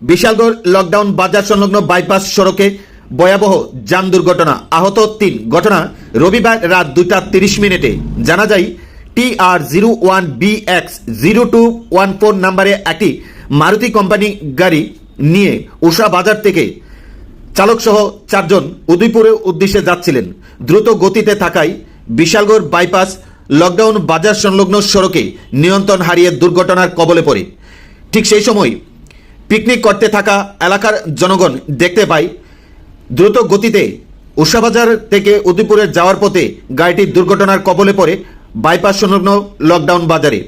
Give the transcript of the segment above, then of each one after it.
Bishalgarh lockdown বাজার সংলগ্ন bypass সড়কে ভয়াবহ যান দুর্ঘটনা, আহত 3। ঘটনা রবিবার রাত 2:30 জানা যায় TR01BX0214 নম্বরে একটি মারুতি কোম্পানি গাড়ি নিয়ে উষা বাজার থেকে চালক সহ 4 জন উদয়পুরের উদ্দেশ্যে যাচ্ছিলেন। দ্রুত গতিতে থাকায় বিশালগড় বাইপাস লকডাউন বাজার সংলগ্ন সড়কে নিয়ন্ত্রণ হারিয়ে দুর্ঘটনার কবলে পড়ে। ঠিক সেই সময় পিকনিক করতে থাকা এলাকার জনগণ দেখতে পায় দ্রুত গতিতে উষাবাজার থেকে উদয়পুরে যাওয়ার পথে গাড়িটি দুর্ঘটনার কবলে পড়ে বাইপাস সংলগ্ন লকডাউন বাজারে।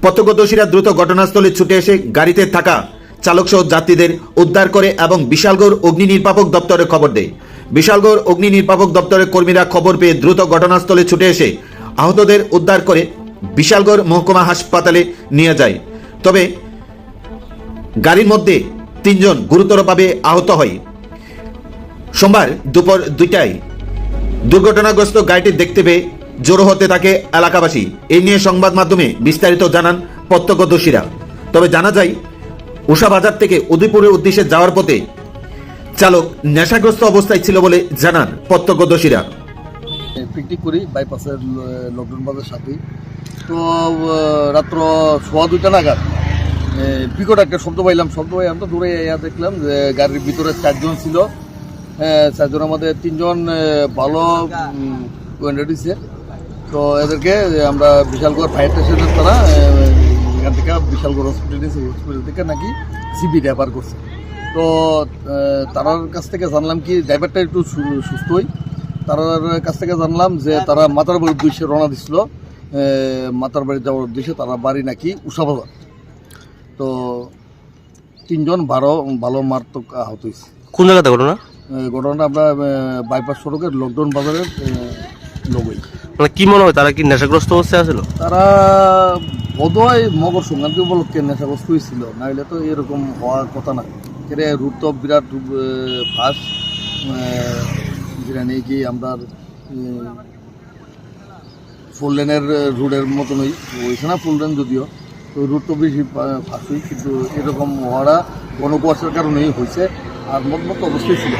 প্রত্যক্ষদর্শীরা দ্রুত ঘটনাস্থলে ছুটে এসে গাড়িতে থাকা চালকসহ যাত্রীদের উদ্ধার করে এবং বিশালগড় অগ্নি নির্বাপক দপ্তরে খবর দেয়। বিশালগড় অগ্নি নির্বাপক দপ্তরের কর্মীরা খবর পেয়ে দ্রুত ঘটনাস্থলে ছুটে এসে আহতদের উদ্ধার করে বিশালগড় মহকুমা হাসপাতালে নিয়ে যায়। তবে গাড়ির মধ্যে 3 জন গুরুতরভাবে আহত হয়। সোমবার দুপুর 2টায় দুর্ঘটনাগ্রস্ত গাড়িটি দেখতে পেয়ে জড়ো হতে থাকে এলাকাবাসী। এই নিয়ে সংবাদ মাধ্যমে বিস্তারিত জানান প্রত্যক্ষদর্শীরা। তবে জানা যায় উষাবাজার থেকে উদয়পুরের উদ্দেশ্যে যাওয়ার পথে চালক নেশাগ্রস্ত অবস্থায় ছিল বলে জানান প্রত্যক্ষদর্শীরা। পিকনিক করি বাইপাসের লকডাউন বাজার সাথে, তো রাত্র 2:15 নাগাদ বিকট একটা শব্দ পাইলাম তো দূরে দেখলাম যে গাড়ির ভিতরে 4 জন ছিল। 4 জনের মধ্যে 3 জন ভালো ওয়েন্ডার দিচ্ছে। তো এদেরকে আমরা বিশালগড় ফায়ার স্টেশনের তারা এখান থেকে বিশালগড় হসপিটাল থেকে নাকি সিবি রেফার করছে। তো তার কাছ থেকে জানলাম কি ড্রাইভারটা একটু সুস্থই। তার কাছ থেকে জানলাম যে তারা মাতার বাড়ির উদ্দেশ্যে রওনা দিচ্ছিল। মাতার বাড়ি যাওয়ার উদ্দেশ্যে তারা বাড়ি নাকি উষাবাজার। তো 3 জন ভালো মারাত্মক আহত হয়েছে। কোন জায়গাতে ঘটনাটা আমরা বাইপাস সড়কের লকডাউন বাজারের লগই। মানে কি মনে হয় তারা কি নেশাগ্রস্ত অবস্থায় আছিল? তারা বোধহয় মকর সংক্রান্তি উপলক্ষে নেশাগ্রস্ত হয়েছিল, নাহলে তো এরকম হওয়ার কথা না। এর রুট তো বিরাট ফাঁস, যেটা নিয়ে কি আমরা 4 লেনের রুটের মতনই হয়েছে না, 4 লেন যদিও, তো রুট তো বেশি ফাঁসই, কিন্তু এরকম হওয়াটা গণকুয়াশার কারণেই হয়েছে। আর মত অবশ্যই ছিল।